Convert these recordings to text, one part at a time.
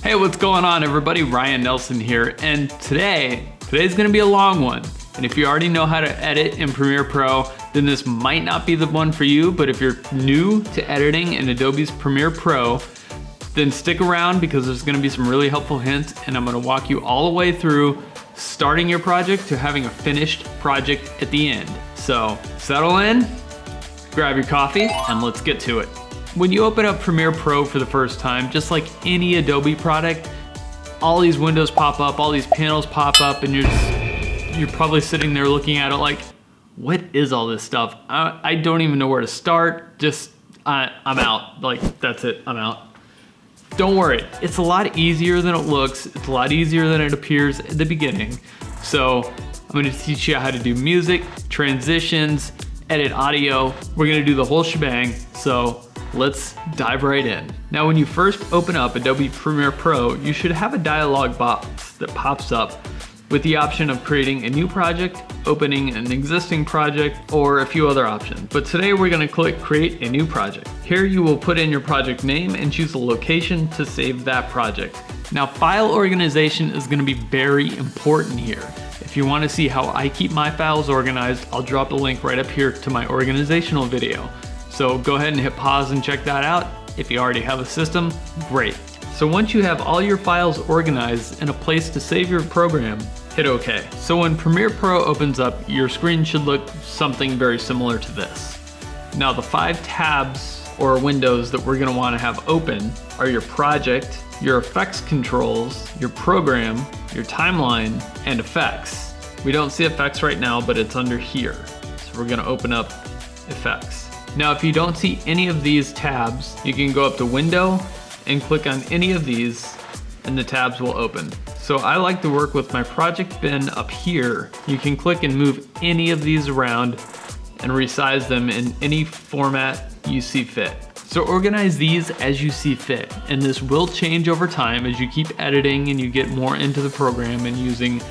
Hey, what's going on everybody? Ryan Nelson here, and today's gonna be a long one. And if you already know how to edit in Premiere Pro, then this might not be the one for you, but if you're new to editing in Adobe's Premiere Pro, then stick around because there's gonna be some really helpful hints, and I'm gonna walk you all the way through starting your project to having a finished project at the end. So settle in, grab your coffee, and let's get to it. When you open up Premiere Pro for the first time, just like any Adobe product, all these windows pop up, all these panels pop up, and you're probably sitting there looking at it like, what is all this stuff? I don't even know where to start. I'm out. Like, that's it, I'm out. Don't worry, it's a lot easier than it looks. It's a lot easier than it appears at the beginning. So I'm gonna teach you how to do music, transitions, edit audio. We're gonna do the whole shebang. So let's dive right in. Now, when you first open up Adobe Premiere Pro, you should have a dialog box that pops up with the option of creating a new project, opening an existing project, or a few other options. But today we're gonna click Create a New Project. Here you will put in your project name and choose a location to save that project. Now, file organization is gonna be very important here. If you wanna see how I keep my files organized, I'll drop a link right up here to my organizational video. So go ahead and hit pause and check that out. If you already have a system, great. So once you have all your files organized and a place to save your program, hit OK. So when Premiere Pro opens up, your screen should look something very similar to this. Now, the 5 tabs or windows that we're going to want to have open are your project, your effects controls, your program, your timeline, and effects. We don't see effects right now, but it's under here. So we're going to open up effects. Now, if you don't see any of these tabs, you can go up to Window and click on any of these and the tabs will open. So I like to work with my project bin up here. You can click and move any of these around and resize them in any format you see fit. So organize these as you see fit, and this will change over time as you keep editing and you get more into the program and using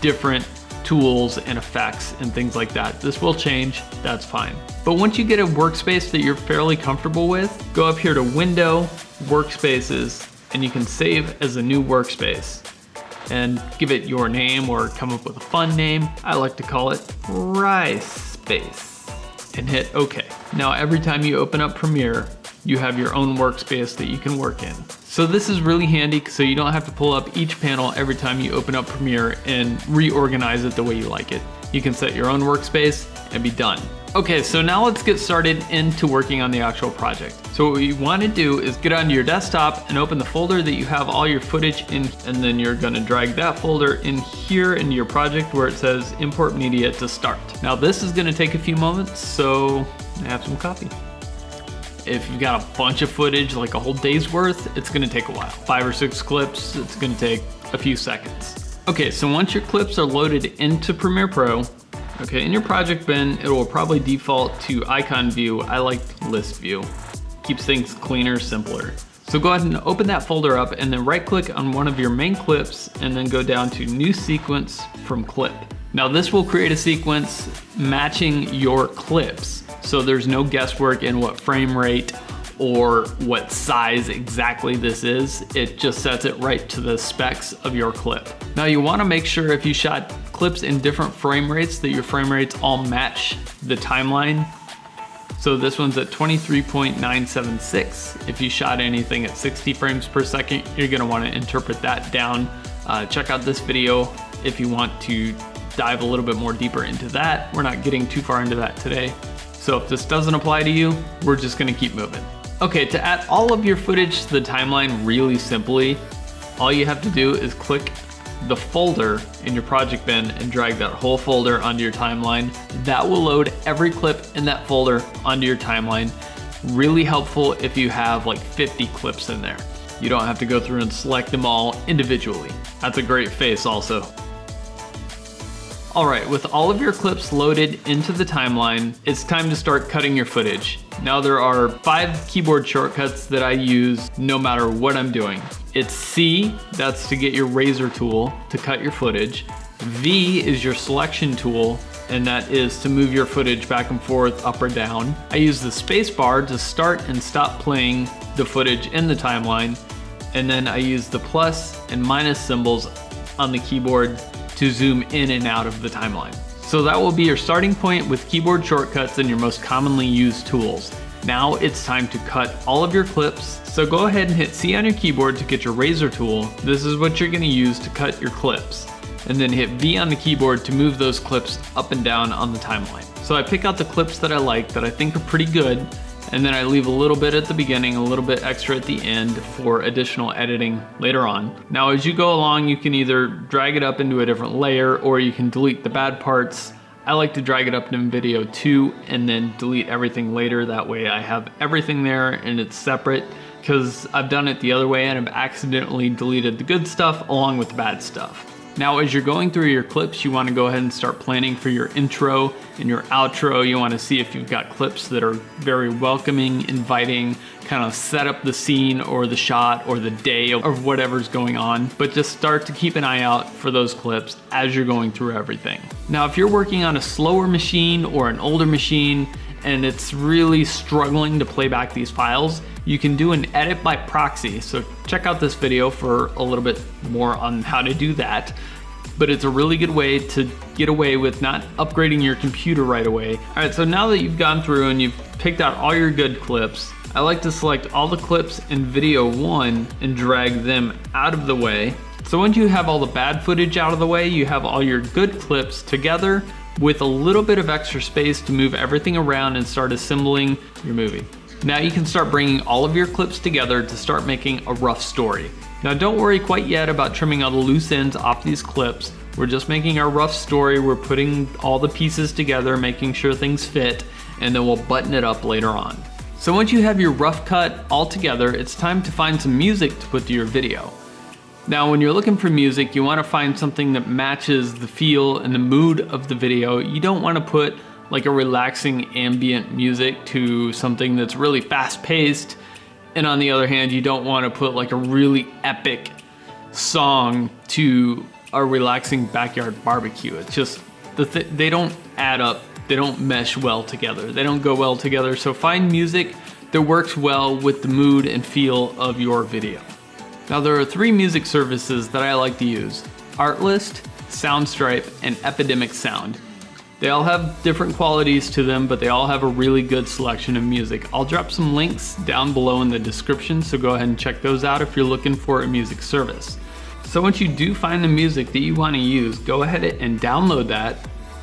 different tools and effects and things like that. This will change, that's fine. But once you get a workspace that you're fairly comfortable with, go up here to Window, Workspaces, and you can save as a new workspace and give it your name or come up with a fun name. I like to call it Rice Space, and hit OK. Now, every time you open up Premiere, you have your own workspace that you can work in. So this is really handy so you don't have to pull up each panel every time you open up Premiere and reorganize it the way you like it. You can set your own workspace and be done. Okay, so now let's get started into working on the actual project. So what you want to do is get onto your desktop and open the folder that you have all your footage in, and then you're going to drag that folder in here into your project where it says Import Media to start. Now this is going to take a few moments, so have some coffee. If you've got a bunch of footage, like a whole day's worth, it's gonna take a while. 5 or 6 clips, it's gonna take a few seconds. Okay, so once your clips are loaded into Premiere Pro, okay, in your project bin, it will probably default to icon view. I like list view. Keeps things cleaner, simpler. So go ahead and open that folder up and then right click on one of your main clips and then go down to New Sequence from Clip. Now this will create a sequence matching your clips. So there's no guesswork in what frame rate or what size exactly this is. It just sets it right to the specs of your clip. Now you want to make sure if you shot clips in different frame rates that your frame rates all match the timeline. So this one's at 23.976. If you shot anything at 60 frames per second, you're going to want to interpret that down. Check out this video if you want to dive a little bit more deeper into that. We're not getting too far into that today. So if this doesn't apply to you, we're just gonna keep moving. Okay, to add all of your footage to the timeline really simply, all you have to do is click the folder in your project bin and drag that whole folder onto your timeline. That will load every clip in that folder onto your timeline. Really helpful if you have like 50 clips in there. You don't have to go through and select them all individually. That's a great face also. All right, with all of your clips loaded into the timeline, it's time to start cutting your footage. Now there are 5 keyboard shortcuts that I use no matter what I'm doing. It's C, that's to get your razor tool to cut your footage. V is your selection tool, and that is to move your footage back and forth, up or down. I use the space bar to start and stop playing the footage in the timeline. And then I use the plus and minus symbols on the keyboard to zoom in and out of the timeline. So that will be your starting point with keyboard shortcuts and your most commonly used tools. Now it's time to cut all of your clips. So go ahead and hit C on your keyboard to get your razor tool. This is what you're gonna use to cut your clips. And then hit V on the keyboard to move those clips up and down on the timeline. So I pick out the clips that I like, that I think are pretty good, and then I leave a little bit at the beginning, a little bit extra at the end for additional editing later on. Now as you go along, you can either drag it up into a different layer or you can delete the bad parts. I like to drag it up in video too and then delete everything later. That way I have everything there and it's separate, because I've done it the other way and I've accidentally deleted the good stuff along with the bad stuff. Now, as you're going through your clips, you want to go ahead and start planning for your intro and your outro. You want to see if you've got clips that are very welcoming, inviting, kind of set up the scene or the shot or the day of whatever's going on. But just start to keep an eye out for those clips as you're going through everything. Now, if you're working on a slower machine or an older machine and it's really struggling to play back these files, you can do an edit by proxy. So check out this video for a little bit more on how to do that. But it's a really good way to get away with not upgrading your computer right away. All right, so now that you've gone through and you've picked out all your good clips, I like to select all the clips in video 1 and drag them out of the way. So once you have all the bad footage out of the way, you have all your good clips together with a little bit of extra space to move everything around and start assembling your movie. Now you can start bringing all of your clips together to start making a rough story. Now don't worry quite yet about trimming all the loose ends off these clips. We're just making our rough story. We're putting all the pieces together, making sure things fit, and then we'll button it up later on. So once you have your rough cut all together, it's time to find some music to put to your video. Now when you're looking for music, you want to find something that matches the feel and the mood of the video. You don't want to put like a relaxing ambient music to something that's really fast paced. And on the other hand, you don't want to put like a really epic song to a relaxing backyard barbecue. It's just, they don't add up. They don't mesh well together. They don't go well together. So find music that works well with the mood and feel of your video. Now there are 3 music services that I like to use: Artlist, Soundstripe, and Epidemic Sound. They all have different qualities to them, but they all have a really good selection of music. I'll drop some links down below in the description, so go ahead and check those out if you're looking for a music service. So once you do find the music that you want to use, go ahead and download that,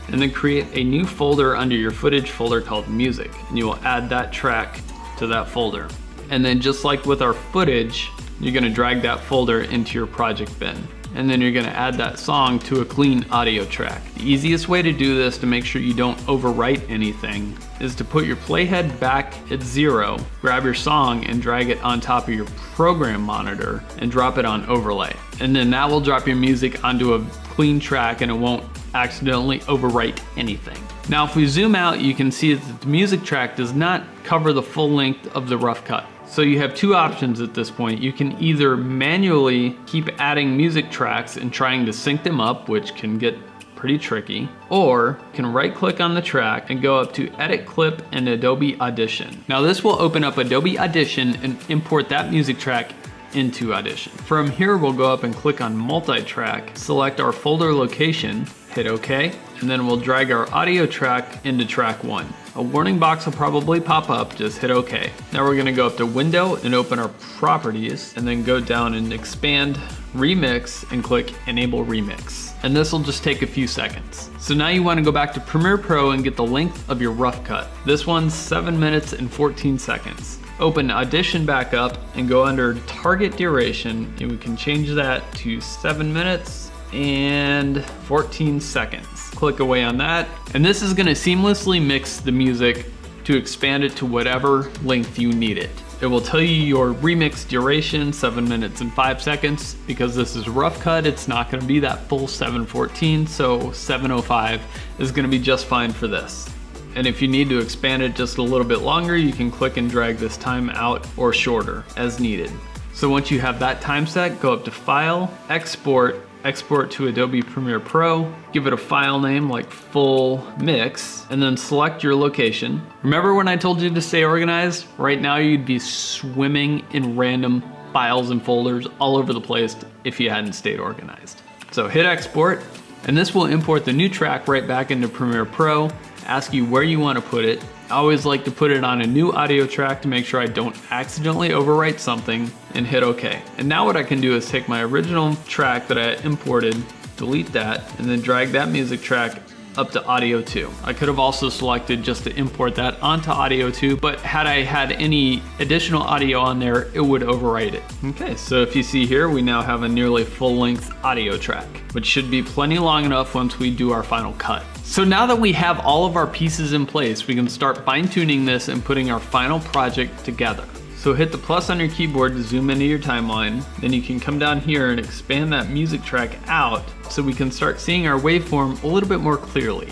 and then create a new folder under your footage folder called Music, and you will add that track to that folder. And then just like with our footage, you're going to drag that folder into your project bin. And then you're gonna add that song to a clean audio track. The easiest way to do this to make sure you don't overwrite anything is to put your playhead back at 0, grab your song and drag it on top of your program monitor and drop it on overlay. And then that will drop your music onto a clean track and it won't accidentally overwrite anything. Now if we zoom out, you can see that the music track does not cover the full length of the rough cut. So you have 2 options at this point. You can either manually keep adding music tracks and trying to sync them up, which can get pretty tricky, or you can right click on the track and go up to Edit Clip and Adobe Audition. Now this will open up Adobe Audition and import that music track into Audition. From here we'll go up and click on Multi-Track, select our folder location, hit OK, and then we'll drag our audio track into track 1. A warning box will probably pop up, just hit OK. Now we're gonna go up to Window and open our properties, and then go down and expand Remix and click Enable Remix. And this will just take a few seconds. So now you wanna go back to Premiere Pro and get the length of your rough cut. This one's 7 minutes and 14 seconds. Open Audition back up and go under Target Duration, and we can change that to 7 minutes and 14 seconds. Click away on that, and this is going to seamlessly mix the music to expand it to whatever length you need it. It will tell you your remix duration, 7 minutes and 5 seconds. Because this is rough cut, it's not going to be that full 7:14, so 7:05 is going to be just fine for this. And if you need to expand it just a little bit longer, you can click and drag this time out or shorter as needed. So once you have that time set, go up to File, Export to Adobe Premiere Pro, give it a file name like Full Mix, and then select your location. Remember when I told you to stay organized? Right now you'd be swimming in random files and folders all over the place if you hadn't stayed organized. So hit export, and this will import the new track right back into Premiere Pro, ask you where you want to put it. I always like to put it on a new audio track to make sure I don't accidentally overwrite something, and hit OK. And now what I can do is take my original track that I imported, delete that, and then drag that music track up to Audio 2. I could have also selected just to import that onto Audio 2, but had I had any additional audio on there, it would overwrite it. Okay, so if you see here, we now have a nearly full-length audio track, which should be plenty long enough once we do our final cut. So now that we have all of our pieces in place, we can start fine-tuning this and putting our final project together. So hit the plus on your keyboard to zoom into your timeline. Then you can come down here and expand that music track out so we can start seeing our waveform a little bit more clearly.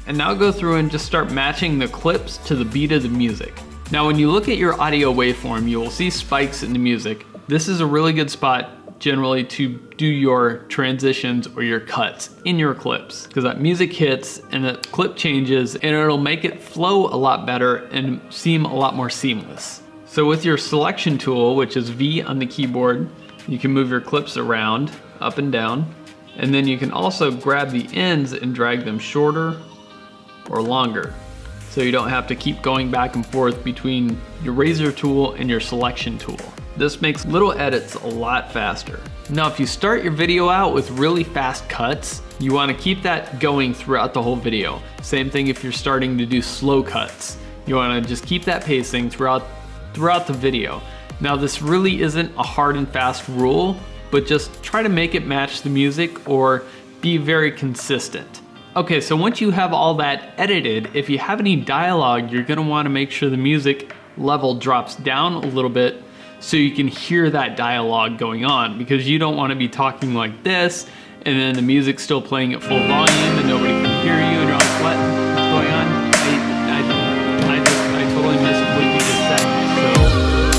And now go through and just start matching the clips to the beat of the music. Now when you look at your audio waveform, you will see spikes in the music. This is a really good spot generally to do your transitions or your cuts in your clips, because that music hits and the clip changes and it'll make it flow a lot better and seem a lot more seamless. So with your selection tool, which is V on the keyboard, you can move your clips around, up and down, and then you can also grab the ends and drag them shorter or longer, so you don't have to keep going back and forth between your razor tool and your selection tool. This makes little edits a lot faster. Now if you start your video out with really fast cuts, you want to keep that going throughout the whole video. Same thing if you're starting to do slow cuts. You want to just keep that pacing throughout the video. Now this really isn't a hard and fast rule, but just try to make it match the music or be very consistent. Okay, so once you have all that edited, if you have any dialogue, you're gonna wanna make sure the music level drops down a little bit so you can hear that dialogue going on, because you don't wanna be talking like this and then the music's still playing at full volume and nobody can hear you and you're like, what's going on? I totally missed what you just said.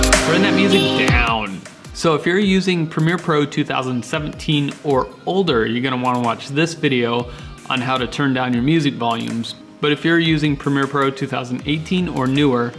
So turn that music down. So if you're using Premiere Pro 2017 or older, you're gonna wanna watch this video on how to turn down your music volumes. But if you're using Premiere Pro 2018 or newer,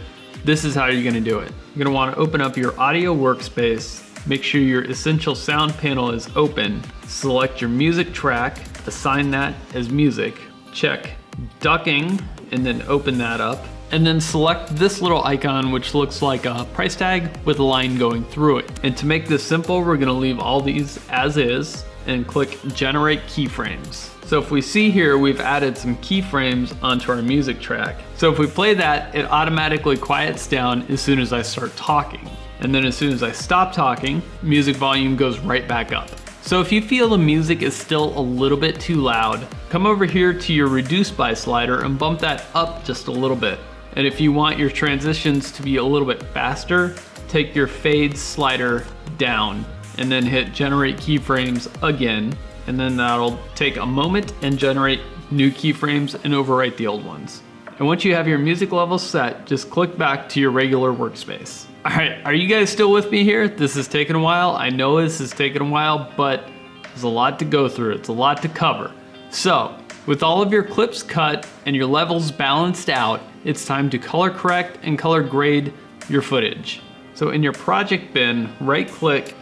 this is how you're gonna do it. You're gonna wanna open up your audio workspace, make sure your essential sound panel is open, select your music track, assign that as music, check ducking, and then open that up. And then select this little icon, which looks like a price tag with a line going through it. And to make this simple, we're gonna leave all these as is and click Generate Keyframes. So if we see here, we've added some keyframes onto our music track. So if we play that, it automatically quiets down as soon as I start talking. And then as soon as I stop talking, music volume goes right back up. So if you feel the music is still a little bit too loud, come over here to your Reduce By slider and bump that up just a little bit. And if you want your transitions to be a little bit faster, take your Fade slider down and then hit Generate Keyframes again. And then that'll take a moment and generate new keyframes and overwrite the old ones. And once you have your music level set, just click back to your regular workspace. All right, are you guys still with me here? This has taken a while. I know this has taken a while, but there's a lot to go through. It's a lot to cover. So with all of your clips cut and your levels balanced out, it's time to color correct and color grade your footage. So in your project bin, right click,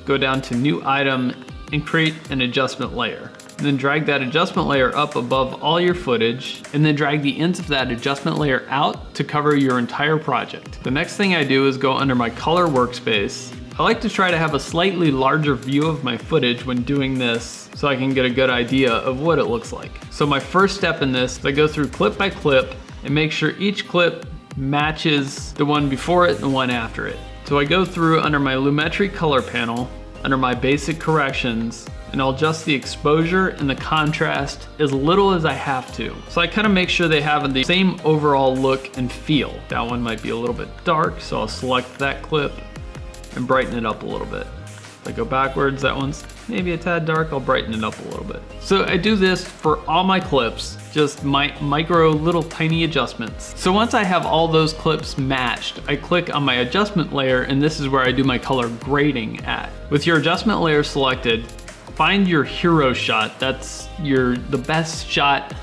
go down to New Item, and create an adjustment layer. And then drag that adjustment layer up above all your footage, and then drag the ends of that adjustment layer out to cover your entire project. The next thing I do is go under my color workspace. I like to try to have a slightly larger view of my footage when doing this so I can get a good idea of what it looks like. So my first step in this is I go through clip by clip and make sure each clip matches the one before it and the one after it. So I go through under my Lumetri color panel, under my basic corrections, and I'll adjust the exposure and the contrast as little as I have to. So I kind of make sure they have the same overall look and feel. That one might be a little bit dark, so I'll select that clip and brighten it up a little bit. If I go backwards, that one's maybe a tad dark, I'll brighten it up a little bit. So I do this for all my clips, just my micro little tiny adjustments. So once I have all those clips matched, I click on my adjustment layer, and this is where I do my color grading at. With your adjustment layer selected, find your hero shot. That's the best shot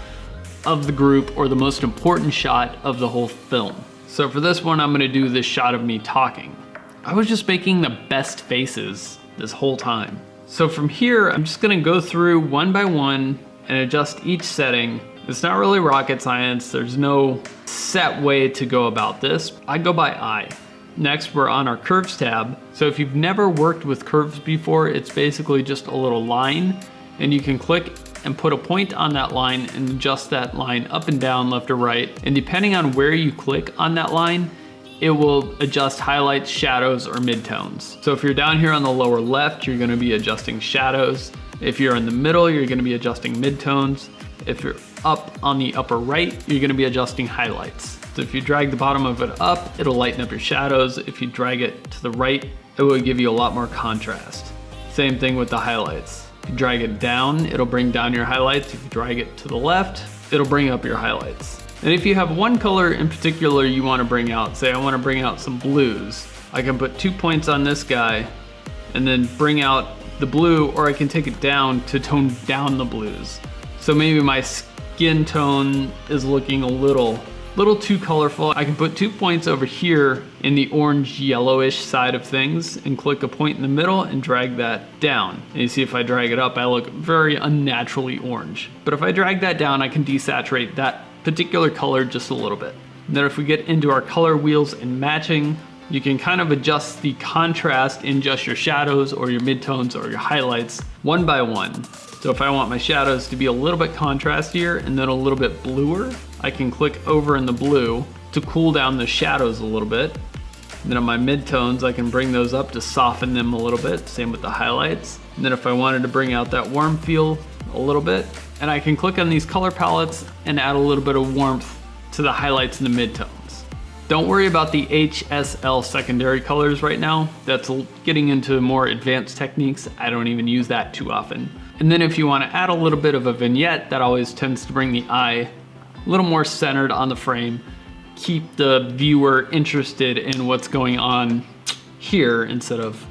of the group or the most important shot of the whole film. So for this one, I'm gonna do this shot of me talking. I was just making the best faces this whole time. So from here, I'm just gonna go through one by one and adjust each setting. It's not really rocket science. There's no set way to go about this. I go by eye. Next, we're on our curves tab. So if you've never worked with curves before, it's basically just a little line, and you can click and put a point on that line and adjust that line up and down, left or right. And depending on where you click on that line, it will adjust highlights, shadows, or midtones. So if you're down here on the lower left, you're gonna be adjusting shadows. If you're in the middle, you're gonna be adjusting midtones. If you're up on the upper right, you're gonna be adjusting highlights. So if you drag the bottom of it up, it'll lighten up your shadows. If you drag it to the right, it will give you a lot more contrast. Same thing with the highlights. If you drag it down, it'll bring down your highlights. If you drag it to the left, it'll bring up your highlights. And if you have one color in particular you want to bring out, say I want to bring out some blues, I can put 2 points on this guy and then bring out the blue, or I can take it down to tone down the blues. So maybe my skin tone is looking a little too colorful. I can put 2 points over here in the orange yellowish side of things and click a point in the middle and drag that down. And you see if I drag it up, I look very unnaturally orange. But if I drag that down, I can desaturate that particular color just a little bit. And then if we get into our color wheels and matching, you can kind of adjust the contrast in just your shadows or your midtones or your highlights one by one. So if I want my shadows to be a little bit contrastier and then a little bit bluer, I can click over in the blue to cool down the shadows a little bit. And then on my midtones, I can bring those up to soften them a little bit. Same with the highlights. And then if I wanted to bring out that warm feel a little bit, and I can click on these color palettes and add a little bit of warmth to the highlights and the midtones. Don't worry about the HSL secondary colors right now. That's getting into more advanced techniques. I don't even use that too often. And then if you want to add a little bit of a vignette, that always tends to bring the eye a little more centered on the frame, keep the viewer interested in what's going on here instead of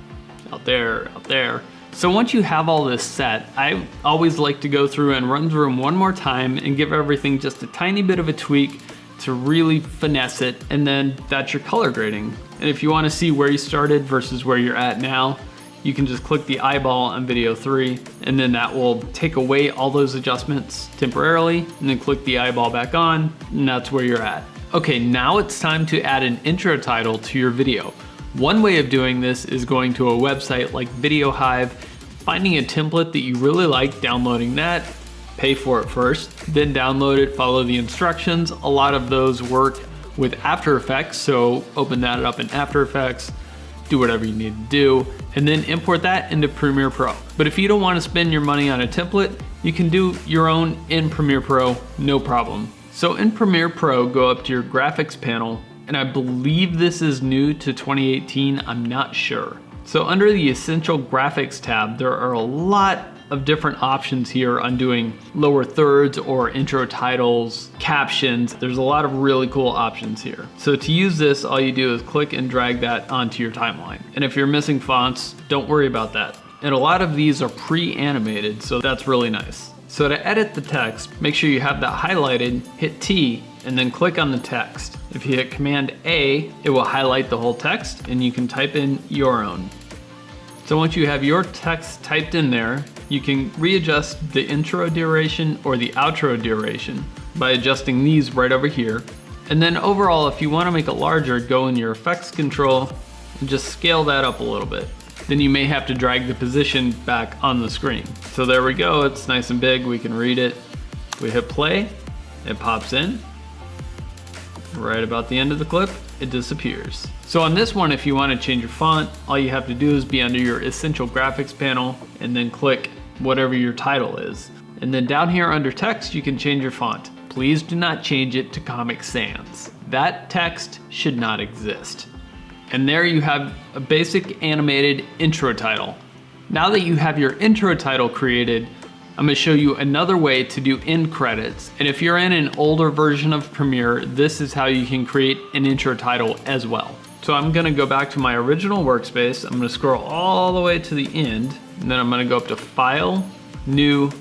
out there, out there. So once you have all this set, I always like to go through and run through them one more time and give everything just a tiny bit of a tweak to really finesse it, and then that's your color grading. And if you want to see where you started versus where you're at now, you can just click the eyeball on video 3, and then that will take away all those adjustments temporarily, and then click the eyeball back on, and that's where you're at. Okay, now it's time to add an intro title to your video. One way of doing this is going to a website like Video Hive, finding a template that you really like, downloading that, pay for it first, then download it, follow the instructions. A lot of those work with After Effects, so open that up in After Effects, do whatever you need to do, and then import that into Premiere Pro. But if you don't want to spend your money on a template, you can do your own in Premiere Pro, no problem. So in Premiere Pro, go up to your graphics panel, and I believe this is new to 2018, I'm not sure. So under the Essential Graphics tab, there are a lot of different options here on doing lower thirds or intro titles, captions. There's a lot of really cool options here. So to use this, all you do is click and drag that onto your timeline. And if you're missing fonts, don't worry about that. And a lot of these are pre-animated, so that's really nice. So to edit the text, make sure you have that highlighted, hit T, and then click on the text. If you hit Command A, it will highlight the whole text and you can type in your own. So once you have your text typed in there, you can readjust the intro duration or the outro duration by adjusting these right over here. And then overall, if you want to make it larger, go in your effects control and just scale that up a little bit. Then you may have to drag the position back on the screen. So there we go, it's nice and big, we can read it. We hit play, it pops in. Right about the end of the clip, it disappears. So on this one, if you want to change your font, all you have to do is be under your Essential Graphics panel and then click whatever your title is. And then down here under text, you can change your font. Please do not change it to Comic Sans. That text should not exist. And there you have a basic animated intro title. Now that you have your intro title created, I'm going to show you another way to do end credits. And if you're in an older version of Premiere, this is how you can create an intro title as well. So I'm going to go back to my original workspace. I'm going to scroll all the way to the end, and then I'm going to go up to File, New,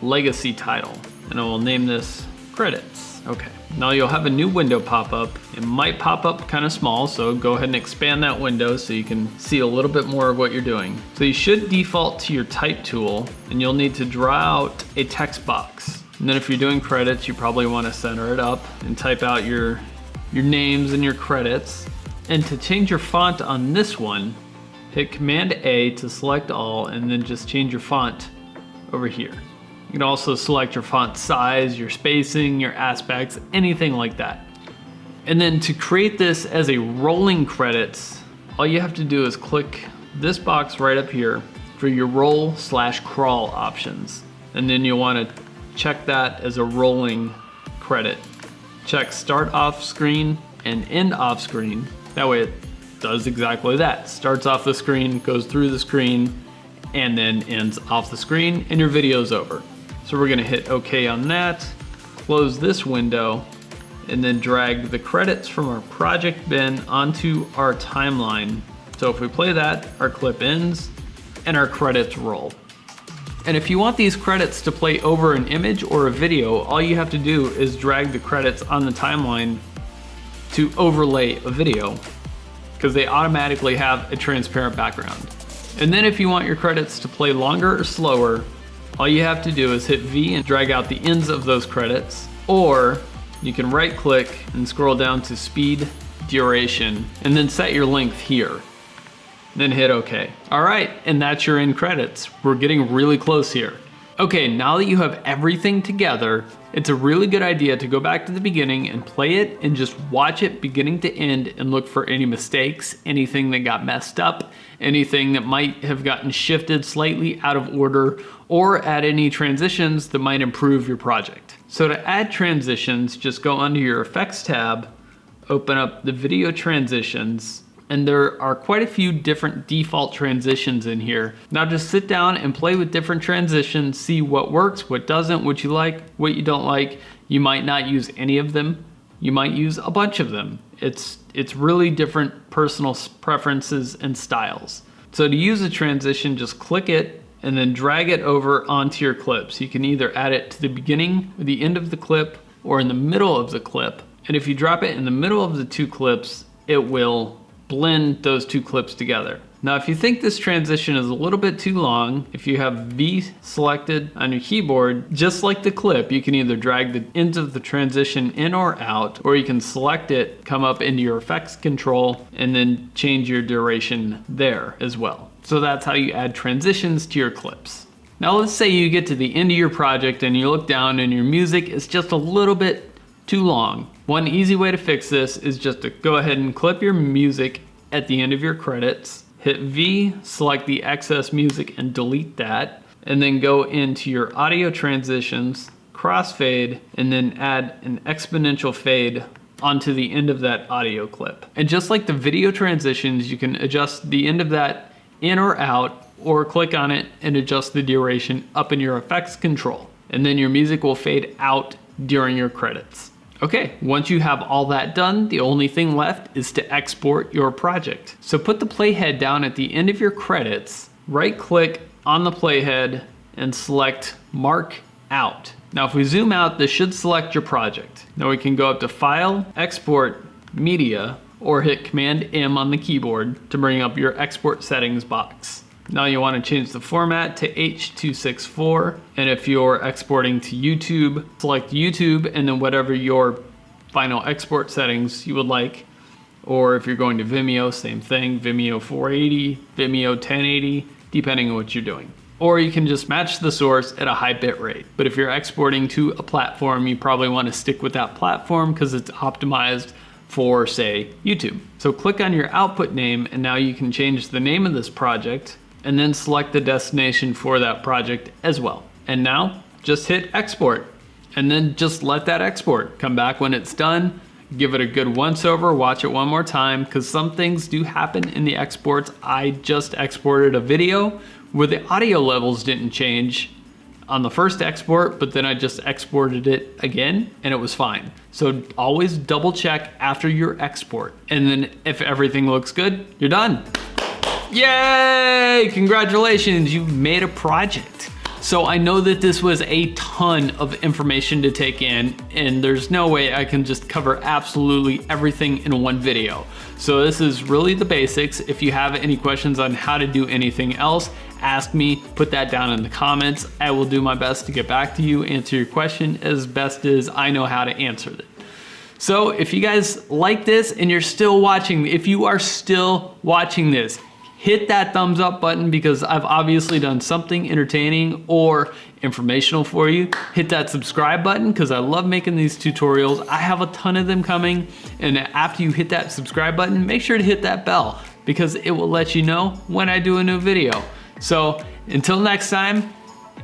Legacy Title, and I will name this Credits. Okay, now you'll have a new window pop up. It might pop up kind of small, so go ahead and expand that window so you can see a little bit more of what you're doing. So you should default to your type tool, and you'll need to draw out a text box. And then if you're doing credits, you probably want to center it up and type out your names and your credits. And to change your font on this one, hit Command A to select all, and then just change your font over here. You can also select your font size, your spacing, your aspects, anything like that. And then to create this as a rolling credits, all you have to do is click this box right up here for your roll/crawl options. And then you'll want to check that as a rolling credit. Check start off screen and end off screen. That way it does exactly that. Starts off the screen, goes through the screen, and then ends off the screen, and your video's over. So we're gonna hit OK on that, close this window, and then drag the credits from our project bin onto our timeline. So if we play that, our clip ends and our credits roll. And if you want these credits to play over an image or a video, all you have to do is drag the credits on the timeline to overlay a video, because they automatically have a transparent background. And then if you want your credits to play longer or slower, all you have to do is hit V and drag out the ends of those credits, or you can right click and scroll down to speed, duration, and then set your length here. Then hit OK. All right, and that's your end credits. We're getting really close here. Okay, now that you have everything together, it's a really good idea to go back to the beginning and play it and just watch it beginning to end and look for any mistakes, anything that got messed up, anything that might have gotten shifted slightly out of order, or add any transitions that might improve your project. So to add transitions, just go under your Effects tab, open up the Video Transitions, and there are quite a few different default transitions in here. Now just sit down and play with different transitions, see what works, what doesn't, what you like, what you don't like. You might not use any of them. You might use a bunch of them. It's really different personal preferences and styles. So to use a transition, just click it and then drag it over onto your clip. So you can either add it to the beginning or the end of the clip or in the middle of the clip. And if you drop it in the middle of the two clips, it will blend those two clips together. Now, if you think this transition is a little bit too long, if you have V selected on your keyboard, just like the clip, you can either drag the ends of the transition in or out, or you can select it, come up into your effects control, and then change your duration there as well. So that's how you add transitions to your clips. Now, let's say you get to the end of your project and you look down and your music is just a little bit too long. One easy way to fix this is just to go ahead and clip your music at the end of your credits, hit V, select the excess music and delete that, and then go into your audio transitions, crossfade, and then add an exponential fade onto the end of that audio clip. And just like the video transitions, you can adjust the end of that in or out, or click on it and adjust the duration up in your effects control. And then your music will fade out during your credits. Okay, once you have all that done, the only thing left is to export your project. So put the playhead down at the end of your credits, right click on the playhead and select Mark Out. Now if we zoom out, this should select your project. Now we can go up to File, Export, Media, or hit Command M on the keyboard to bring up your export settings box. Now you want to change the format to H.264, and if you're exporting to YouTube, select YouTube and then whatever your final export settings you would like. Or if you're going to Vimeo, same thing, Vimeo 480, Vimeo 1080, depending on what you're doing. Or you can just match the source at a high bit rate. But if you're exporting to a platform, you probably want to stick with that platform because it's optimized for, say, YouTube. So click on your output name, and now you can change the name of this project and then select the destination for that project as well. And now just hit export and then just let that export. Come back when it's done, give it a good once over, watch it one more time, because some things do happen in the exports. I just exported a video where the audio levels didn't change on the first export, but then I just exported it again and it was fine. So always double check after your export. And then if everything looks good, you're done. Yay! Congratulations, you've made a project. So I know that this was a ton of information to take in, and there's no way I can just cover absolutely everything in one video. So this is really the basics. If you have any questions on how to do anything else, ask me, put that down in the comments. I will do my best to get back to you, answer your question as best as I know how to answer it. So if you guys like this and you're still watching, if you are still watching this, hit that thumbs up button because I've obviously done something entertaining or informational for you. Hit that subscribe button because I love making these tutorials. I have a ton of them coming, and after you hit that subscribe button, make sure to hit that bell because it will let you know when I do a new video. So until next time,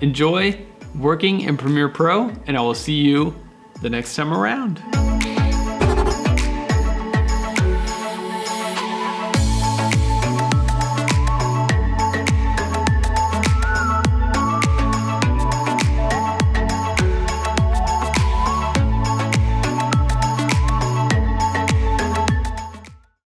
enjoy working in Premiere Pro, and I will see you the next time around.